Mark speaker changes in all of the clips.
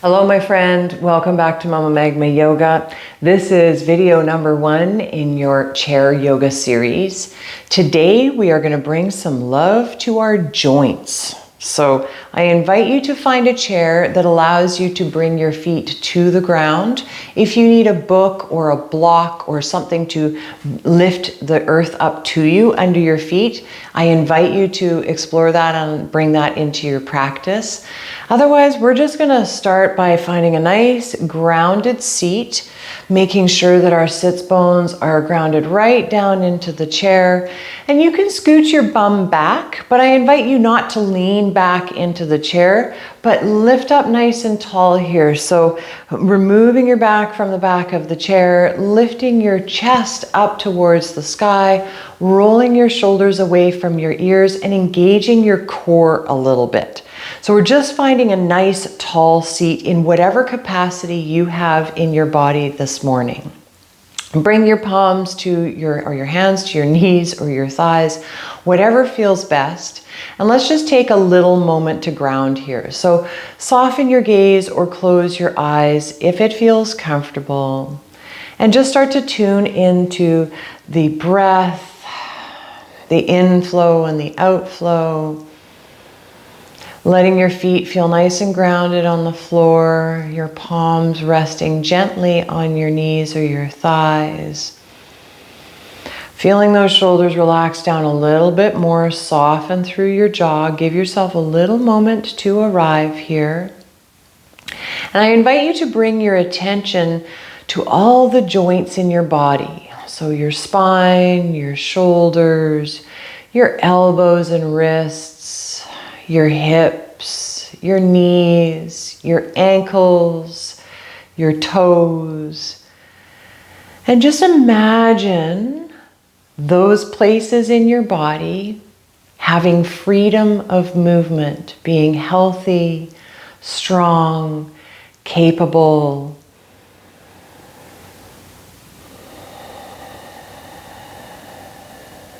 Speaker 1: Hello, my friend. Welcome back to Mama Magma Yoga. This is video number 1 in your chair yoga series. Today, we are going to bring some love to our joints. So I invite you to find a chair that allows you to bring your feet to the ground. If you need a book or a block or something to lift the earth up to you under your feet, I invite you to explore that and bring that into your practice. Otherwise, we're just going to start by finding a nice grounded seat, making sure that our sits bones are grounded right down into the chair. And you can scoot your bum back, but I invite you not to lean back into the chair, but lift up nice and tall here. So removing your back from the back of the chair, lifting your chest up towards the sky, rolling your shoulders away from your ears and engaging your core a little bit. So we're just finding a nice tall seat in whatever capacity you have in your body this morning. Bring your palms to your hands to your knees or your thighs, whatever feels best. And let's just take a little moment to ground here. So soften your gaze or close your eyes if it feels comfortable. And just start to tune into the breath, the inflow and the outflow. Letting your feet feel nice and grounded on the floor, your palms resting gently on your knees or your thighs. Feeling those shoulders relax down a little bit more, soften through your jaw. Give yourself a little moment to arrive here. And I invite you to bring your attention to all the joints in your body. So your spine, your shoulders, your elbows and wrists, your hips, your knees, your ankles, your toes. And just imagine those places in your body having freedom of movement, being healthy, strong, capable.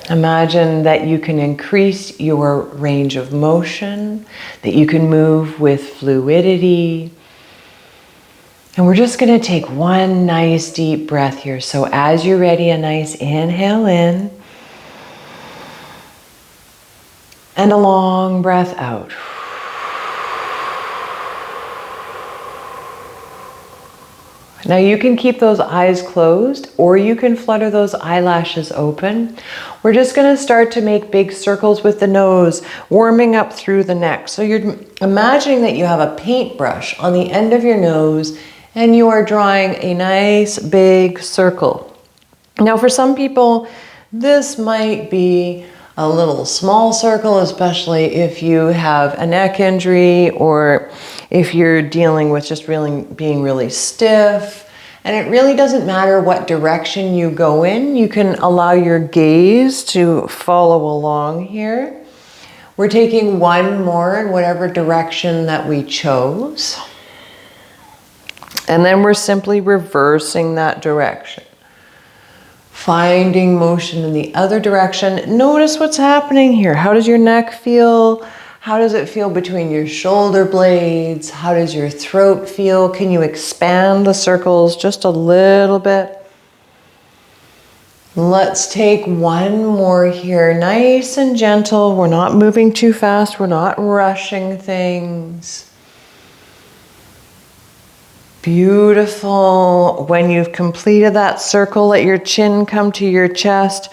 Speaker 1: Imagine that you can increase your range of motion, that you can move with fluidity. And we're just going to take one nice deep breath here. So as you're ready, a nice inhale in and a long breath out. Now you can keep those eyes closed or you can flutter those eyelashes open. We're just going to start to make big circles with the nose, warming up through the neck. So you're imagining that you have a paintbrush on the end of your nose and you are drawing a nice big circle. Now for some people, this might be a little small circle, especially if you have a neck injury or if you're dealing with just really being really stiff. And it really doesn't matter what direction you go in. You can allow your gaze to follow along here. We're taking one more in whatever direction that we chose. And then we're simply reversing that direction. Finding motion in the other direction. Notice what's happening here. How does your neck feel? How does it feel between your shoulder blades? How does your throat feel? Can you expand the circles just a little bit? Let's take one more here. Nice and gentle. We're not moving too fast. We're not rushing things. Beautiful. When you've completed that circle, let your chin come to your chest.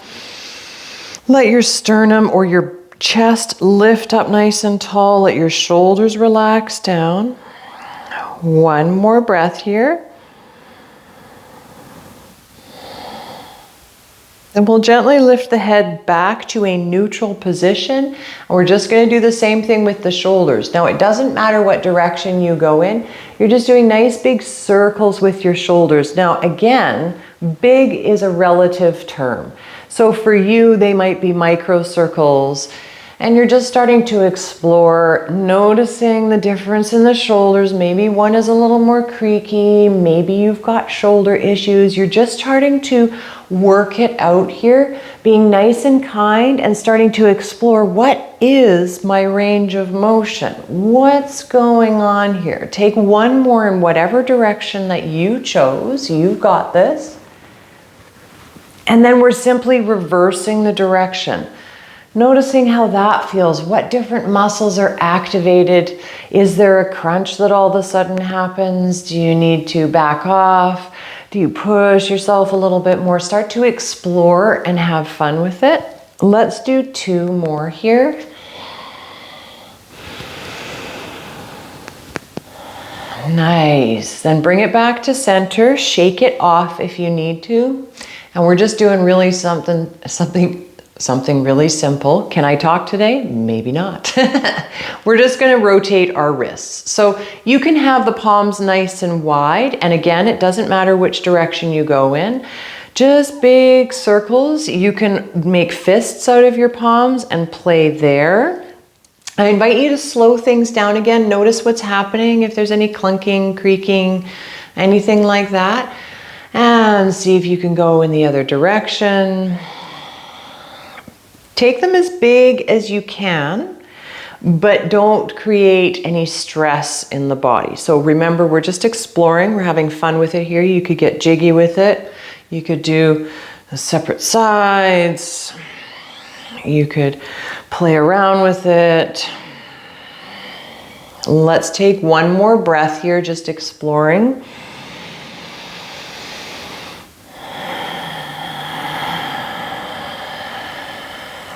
Speaker 1: Let your sternum or your chest lift up nice and tall. Let your shoulders relax down. One more breath here. Then we'll gently lift the head back to a neutral position. And we're just going to do the same thing with the shoulders. Now, it doesn't matter what direction you go in. You're just doing nice big circles with your shoulders. Now, again, big is a relative term. So for you, they might be micro circles. And you're just starting to explore, noticing the difference in the shoulders. Maybe one is a little more creaky. Maybe you've got shoulder issues. You're just starting to work it out here, being nice and kind and starting to explore, what is my range of motion? What's going on here? Take one more in whatever direction that you chose. You've got this. And then we're simply reversing the direction. Noticing how that feels. What different muscles are activated? Is there a crunch that all of a sudden happens? Do you need to back off? Do you push yourself a little bit more? Start to explore and have fun with it. Let's do 2 more here. Nice. Then bring it back to center. Shake it off if you need to. And we're just doing really something really simple. Can I talk today? Maybe not. We're just going to rotate our wrists. So you can have the palms nice and wide. And again, it doesn't matter which direction you go in. Just big circles. You can make fists out of your palms and play there. I invite you to slow things down again. Notice what's happening. If there's any clunking, creaking, anything like that. And see if you can go in the other direction. Take them as big as you can, but don't create any stress in the body. So remember, we're just exploring. We're having fun with it here. You could get jiggy with it. You could do the separate sides. You could play around with it. Let's take one more breath here, just exploring.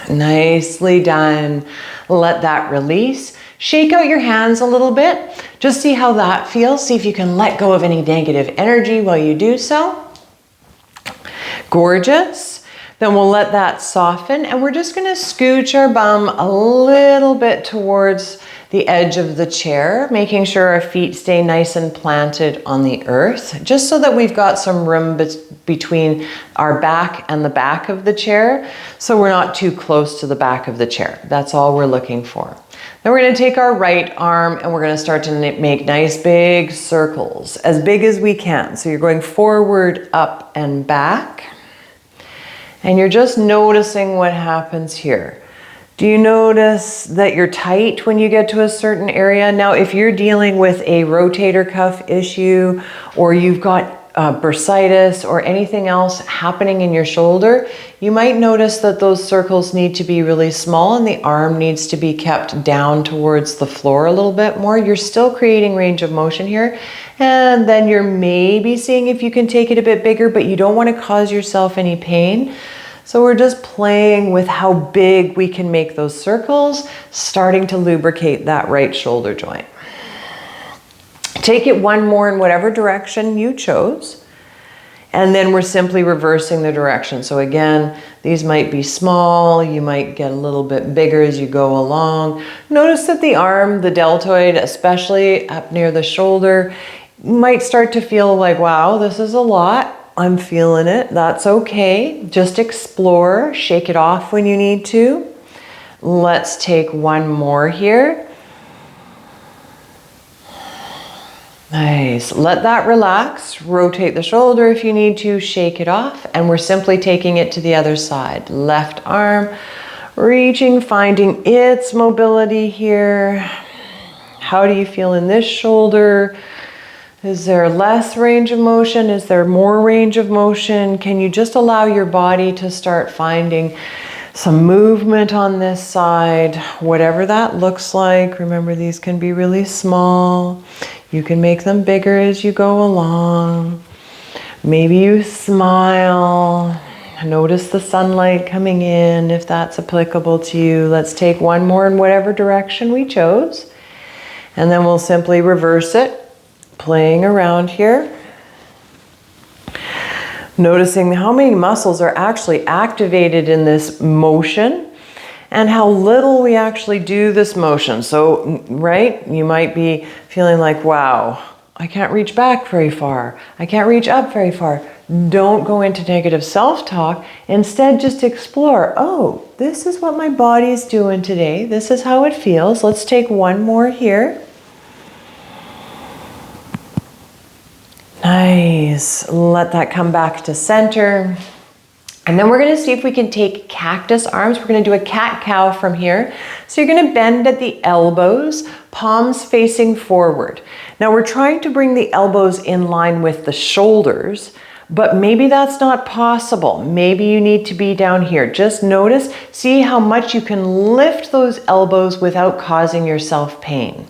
Speaker 1: Nicely done. Let that release. Shake out your hands a little bit. Just see how that feels. See if you can let go of any negative energy while you do so. Gorgeous. Then we'll let that soften and we're just going to scooch our bum a little bit towards the edge of the chair, making sure our feet stay nice and planted on the earth, just so that we've got some room between our back and the back of the chair, so we're not too close to the back of the chair. That's all we're looking for. Then we're going to take our right arm and we're going to start to make nice big circles, as big as we can. So you're going forward, up, and back. And you're just noticing what happens here. Do you notice that you're tight when you get to a certain area? Now, if you're dealing with a rotator cuff issue, or you've got bursitis or anything else happening in your shoulder, you might notice that those circles need to be really small and the arm needs to be kept down towards the floor a little bit more. You're still creating range of motion here. And then you're maybe seeing if you can take it a bit bigger, but you don't want to cause yourself any pain. So we're just playing with how big we can make those circles, starting to lubricate that right shoulder joint. Take it one more in whatever direction you chose. And then we're simply reversing the direction. So again, these might be small. You might get a little bit bigger as you go along. Notice that the arm, the deltoid, especially up near the shoulder, might start to feel like, wow, this is a lot. I'm feeling it. That's okay. Just explore. Shake it off when you need to. Let's take one more here. Nice. Let that relax. Rotate the shoulder if you need to. Shake it off. And we're simply taking it to the other side. Left arm, reaching, finding its mobility here. How do you feel in this shoulder? Is there less range of motion? Is there more range of motion? Can you just allow your body to start finding some movement on this side, whatever that looks like? Remember, these can be really small. You can make them bigger as you go along. Maybe you smile. Notice the sunlight coming in if that's applicable to you. Let's take one more in whatever direction we chose. And then we'll simply reverse it. Playing around here, noticing how many muscles are actually activated in this motion and how little we actually do this motion. So, right, you might be feeling like, wow, I can't reach back very far. I can't reach up very far. Don't go into negative self-talk. Instead, just explore. Oh, this is what my body is doing today. This is how it feels. Let's take one more here. Nice. Let that come back to center. And then we're going to see if we can take cactus arms. We're going to do a cat-cow from here. So you're going to bend at the elbows, palms facing forward. Now we're trying to bring the elbows in line with the shoulders, but maybe that's not possible. Maybe you need to be down here. Just notice, see how much you can lift those elbows without causing yourself pain.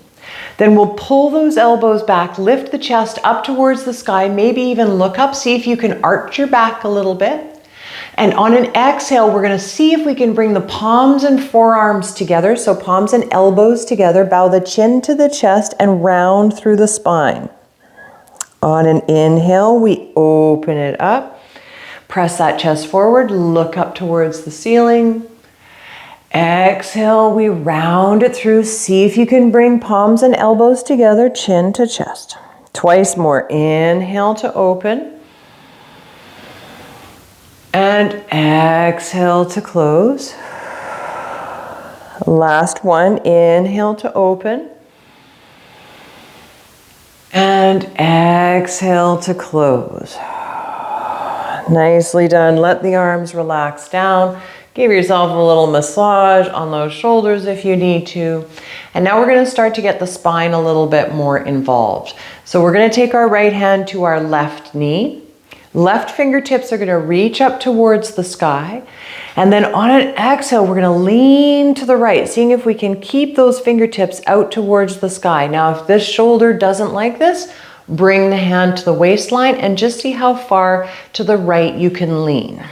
Speaker 1: Then we'll pull those elbows back, lift the chest up towards the sky, maybe even look up, see if you can arch your back a little bit. And on an exhale, we're going to see if we can bring the palms and forearms together. So palms and elbows together, bow the chin to the chest and round through the spine. On an inhale, we open it up. Press that chest forward, look up towards the ceiling. Exhale, we round it through. See if you can bring palms and elbows together, chin to chest. Twice more. Inhale to open. And exhale to close. Last one, inhale to open. And exhale to close. Nicely done. Let the arms relax down. Give yourself a little massage on those shoulders if you need to. And now we're going to start to get the spine a little bit more involved. So we're going to take our right hand to our left knee. Left fingertips are going to reach up towards the sky. And then on an exhale, we're going to lean to the right, seeing if we can keep those fingertips out towards the sky. Now, if this shoulder doesn't like this, bring the hand to the waistline and just see how far to the right you can lean.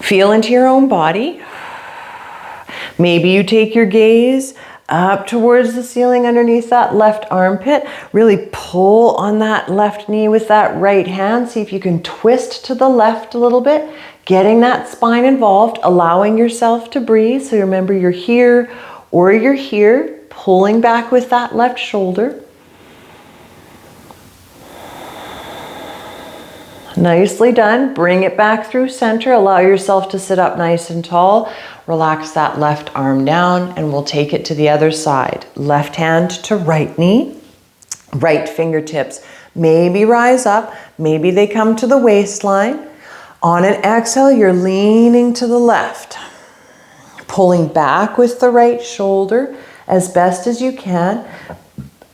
Speaker 1: Feel into your own body. Maybe you take your gaze up towards the ceiling underneath that left armpit. Really pull on that left knee with that right hand. See if you can twist to the left a little bit, getting that spine involved, allowing yourself to breathe. So remember you're here or you're here, pulling back with that left shoulder. Nicely done. Bring it back through center. Allow yourself to sit up nice and tall. Relax that left arm down and we'll take it to the other side. Left hand to right knee, right fingertips. Maybe rise up, maybe they come to the waistline. On an exhale, you're leaning to the left. Pulling back with the right shoulder as best as you can.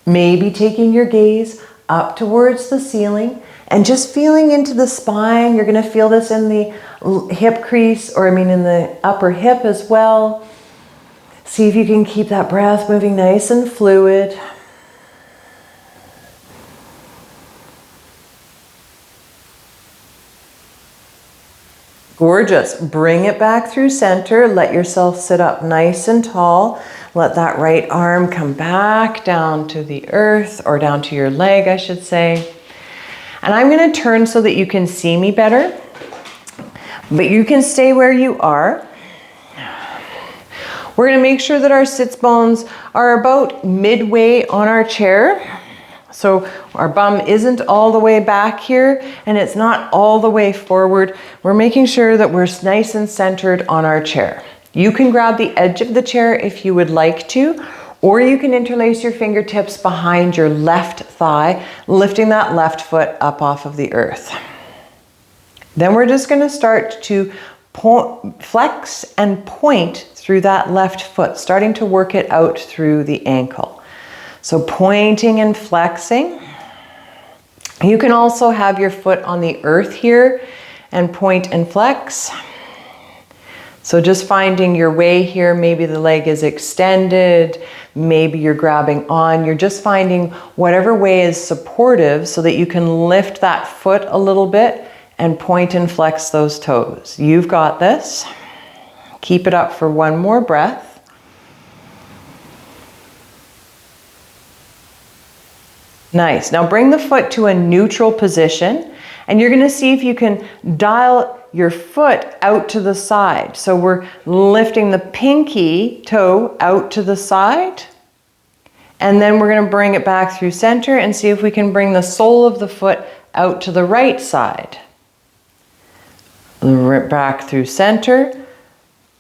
Speaker 1: Maybe taking your gaze up towards the ceiling. And just feeling into the spine. You're going to feel this in the hip crease, or in the upper hip as well. See if you can keep that breath moving nice and fluid. Gorgeous. Bring it back through center. Let yourself sit up nice and tall. Let that right arm come back down to the earth, or down to your leg, I should say. And I'm going to turn so that you can see me better, but you can stay where you are. We're going to make sure that our sits bones are about midway on our chair. So our bum isn't all the way back here and it's not all the way forward. We're making sure that we're nice and centered on our chair. You can grab the edge of the chair if you would like to, or you can interlace your fingertips behind your left thigh, lifting that left foot up off of the earth. Then we're just going to start to flex and point through that left foot, starting to work it out through the ankle. So pointing and flexing. You can also have your foot on the earth here and point and flex. So just finding your way here. Maybe the leg is extended, maybe you're grabbing on. You're just finding whatever way is supportive so that you can lift that foot a little bit and point and flex those toes. You've got this. Keep it up for one more breath. Nice. Now bring the foot to a neutral position and you're going to see if you can dial your foot out to the side. So we're lifting the pinky toe out to the side And then we're going to bring it back through center and see if we can bring the sole of the foot out to the right side. Back through center.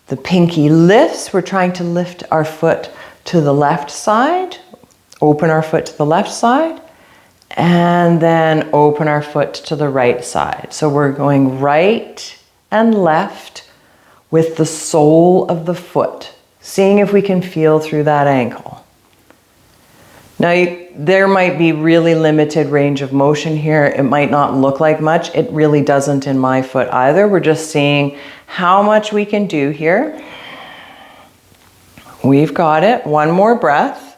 Speaker 1: The pinky lifts. We're trying to lift our foot to the left side. Open our foot to the left side. And then open our foot to the right side. So we're going right and left with the sole of the foot, seeing if we can feel through that ankle. Now, there might be really limited range of motion here. It might not look like much. It really doesn't in my foot either. We're just seeing how much we can do here. We've got it. One more breath.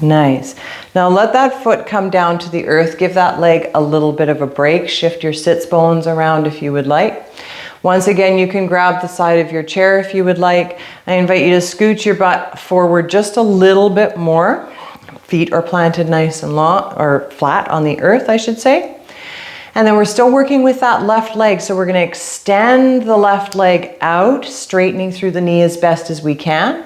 Speaker 1: Nice. Now let that foot come down to the earth. Give that leg a little bit of a break. Shift your sits bones around if you would like. Once again, you can grab the side of your chair if you would like. I invite you to scoot your butt forward just a little bit more. Feet are planted nice and long, or flat on the earth, I should say. And then we're still working with that left leg. So we're going to extend the left leg out, straightening through the knee as best as we can.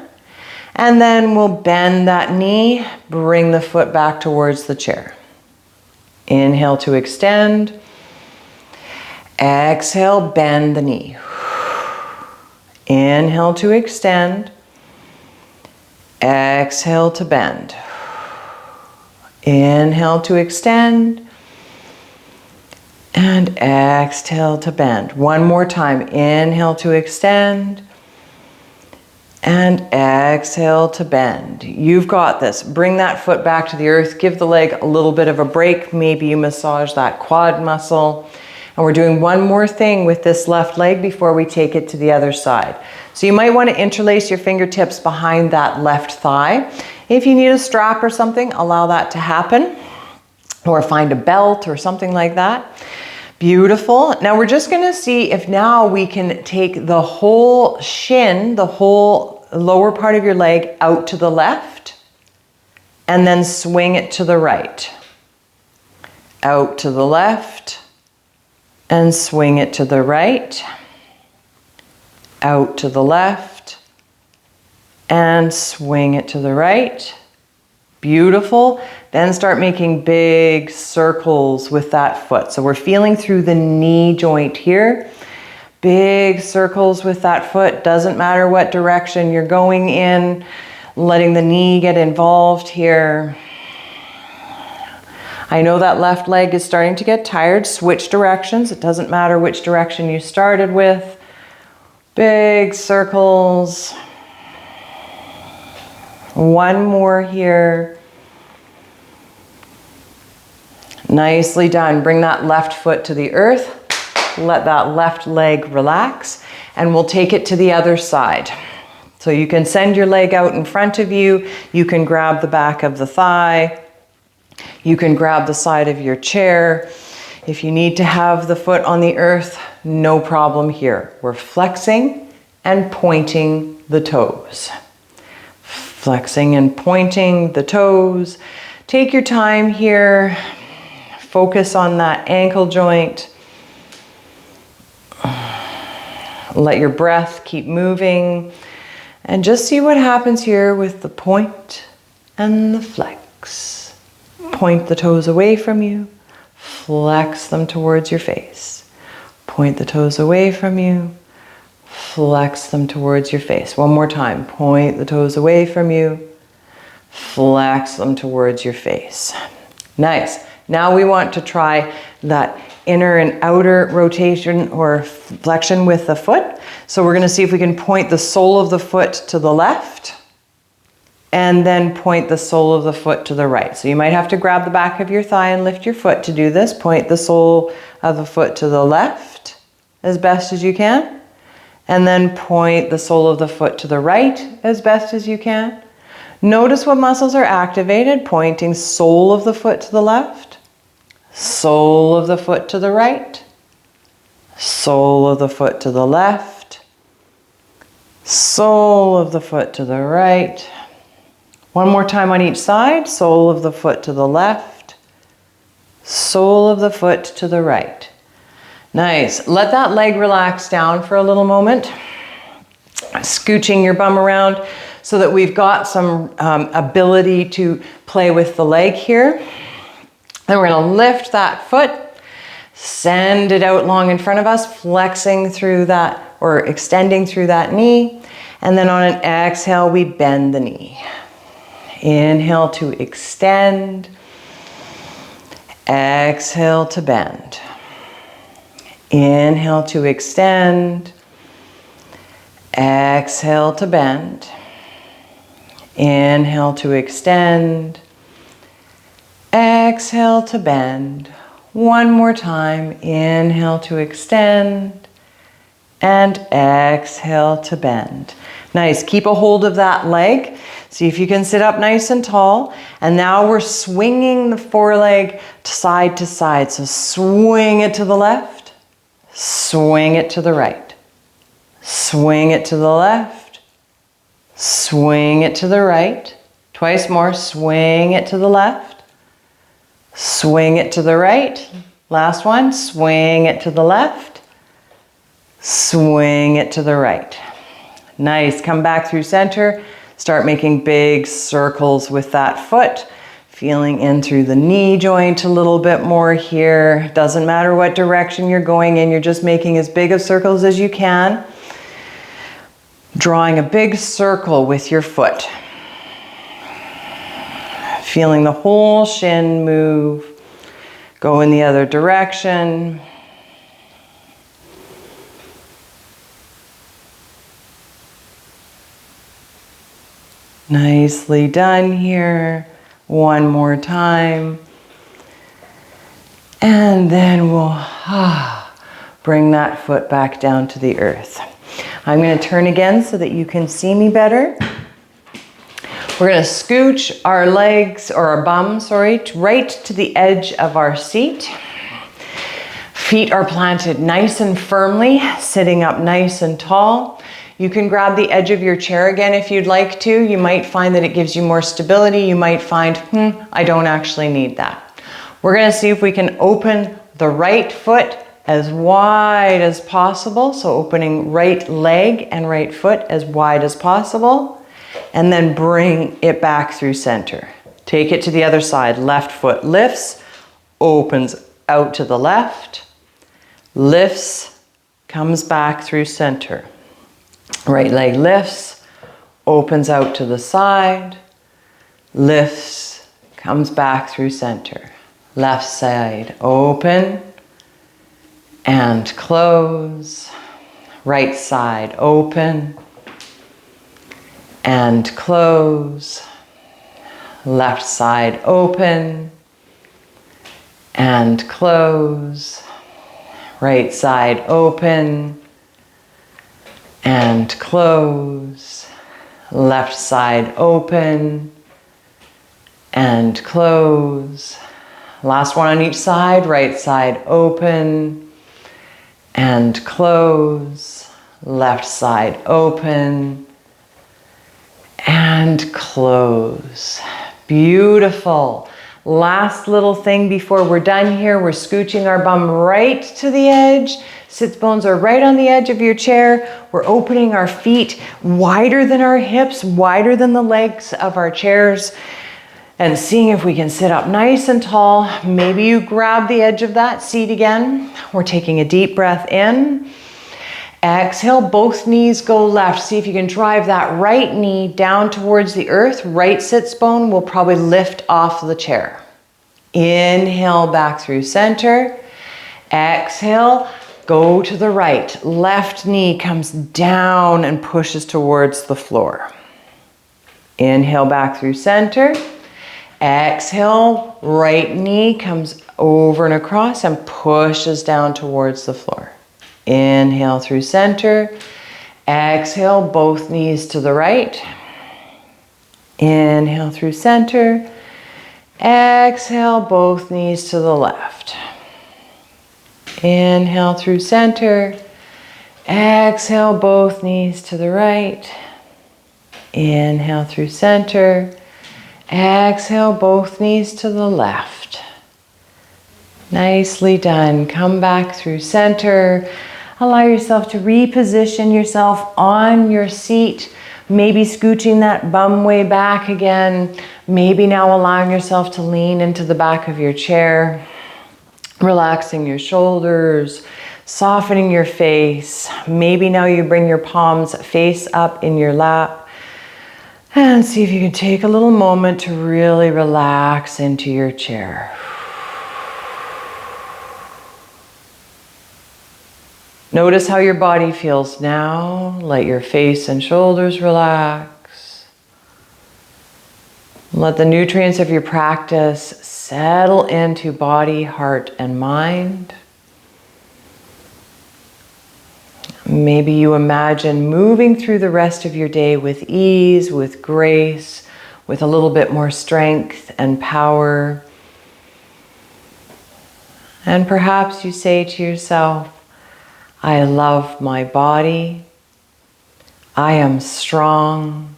Speaker 1: And then we'll bend that knee, bring the foot back towards the chair. Inhale to extend. Exhale, bend the knee. Inhale to extend. Exhale to bend. Inhale to extend. And exhale to bend. One more time. Inhale to extend. And exhale to bend. You've got this. Bring that foot back to the earth. Give the leg a little bit of a break. Maybe you massage that quad muscle. And we're doing one more thing with this left leg before we take it to the other side. So you might want to interlace your fingertips behind that left thigh. If you need a strap or something, allow that to happen. Or find a belt or something like that. Beautiful. Now we're just going to see if now we can take the whole shin, the whole lower part of your leg out to the left, and then swing it to the right. Out to the left, and swing it to the right. Out to the left, and swing it to the right. Beautiful. Then start making big circles with that foot. So we're feeling through the knee joint here. Big circles with that foot. Doesn't matter what direction you're going in. Letting the knee get involved here. I know that left leg is starting to get tired. Switch directions. It doesn't matter which direction you started with. Big circles. One more here. Nicely done. Bring that left foot to the earth. Let that left leg relax. And we'll take it to the other side. So you can send your leg out in front of you. You can grab the back of the thigh. You can grab the side of your chair. If you need to have the foot on the earth, no problem here. We're flexing and pointing the toes. Flexing and pointing the toes. Take your time here. Focus on that ankle joint. Let your breath keep moving. And just see what happens here with the point and the flex. Point the toes away from you. Flex them towards your face. Point the toes away from you. Flex them towards your face. One more time. Point the toes away from you. Flex them towards your face. Nice. Now we want to try that inner and outer rotation or flexion with the foot. So we're going to see if we can point the sole of the foot to the left and then point the sole of the foot to the right. So you might have to grab the back of your thigh and lift your foot to do this. Point the sole of the foot to the left as best as you can. And then point the sole of the foot to the right as best as you can. Notice what muscles are activated. Pointing sole of the foot to the left. Sole of the foot to the right. Sole of the foot to the left. Sole of the foot to the right. One more time on each side. Sole of the foot to the left. Sole of the foot to the right. Nice. Let that leg relax down for a little moment. Scooching your bum around so that we've got some ability to play with the leg here. Then we're going to lift that foot, send it out long in front of us, flexing through that or extending through that knee. And then on an exhale, we bend the knee. Inhale to extend. Exhale to bend. Inhale to extend. Exhale to bend. Inhale to extend. Exhale to bend. One more time. Inhale to extend. And exhale to bend. Nice. Keep a hold of that leg. See if you can sit up nice and tall. And now we're swinging the foreleg side to side. So swing it to the left. Swing it to the right. Swing it to the left. Swing it to the right. Twice more. Swing it to the left. Swing it to the right. Last one. Swing it to the left. Swing it to the right. Nice. Come back through center. Start making big circles with that foot. Feeling in through the knee joint a little bit more here. Doesn't matter what direction you're going in. You're just making as big of circles as you can. Drawing a big circle with your foot. Feeling the whole shin move. Go in the other direction. Nicely done here. One more time. And then we'll bring that foot back down to the earth. I'm going to turn again so that you can see me better. We're going to scooch our legs, or our bum, right to the edge of our seat. Feet are planted nice and firmly, sitting up nice and tall. You can grab the edge of your chair again if you'd like to. You might find that it gives you more stability. You might find, I don't actually need that. We're going to see if we can open the right foot as wide as possible. So opening right leg and right foot as wide as possible. And then bring it back through center. Take it to the other side. Left foot lifts, opens out to the left, lifts, comes back through center. Right leg lifts, opens out to the side, lifts, comes back through center. Left side open and close. Right side open and close. Left side open and close. Right side open and close. Left side open and close. Last one on each side. Right side open and close. Left side open and close. Beautiful. Last little thing before we're done here. We're scooching our bum right to the edge. Sits bones are right on the edge of your chair. We're opening our feet wider than our hips, wider than the legs of our chairs, and seeing if we can sit up nice and tall. Maybe you grab the edge of that seat again. We're taking a deep breath in. Exhale, both knees go left. See if you can drive that right knee down towards the earth. Right sits bone will probably lift off the chair. Inhale back through center. Exhale, go to the right. Left knee comes down and pushes towards the floor. Inhale back through center. Exhale, right knee comes over and across and pushes down towards the floor. Inhale through center. Exhale, both knees to the right. Inhale through center. Exhale, both knees to the left. Inhale through center. Exhale, both knees to the right. Inhale through center. Exhale, both knees to the left. Nicely done. Come back through center. allow yourself to reposition yourself on your seat, maybe scooching that bum way back again. Maybe now allowing yourself to lean into the back of your chair, relaxing your shoulders, softening your face. Maybe now you bring your palms face up in your lap and see if you can take a little moment to really relax into your chair. Notice how your body feels now. Let your face and shoulders relax. Let the nutrients of your practice settle into body, heart, and mind. Maybe you imagine moving through the rest of your day with ease, with grace, with a little bit more strength and power. And perhaps you say to yourself, I love my body. I am strong.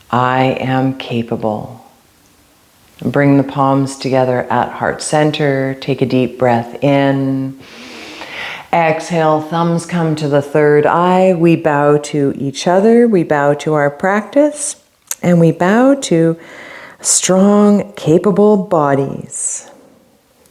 Speaker 1: I am capable. Bring the palms together at heart center. Take a deep breath in. Exhale, thumbs come to the third eye. We bow to each other. We bow to our practice. And we bow to strong, capable bodies.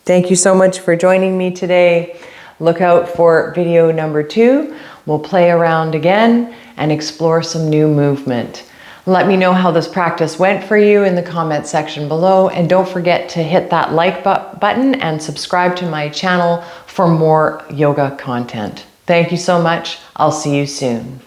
Speaker 1: Thank you so much for joining me today. Look out for video number 2. We'll play around again and explore some new movement. Let me know how this practice went for you in the comment section below, and don't forget to hit that like button and subscribe to my channel for more yoga content. Thank you so much. I'll see you soon.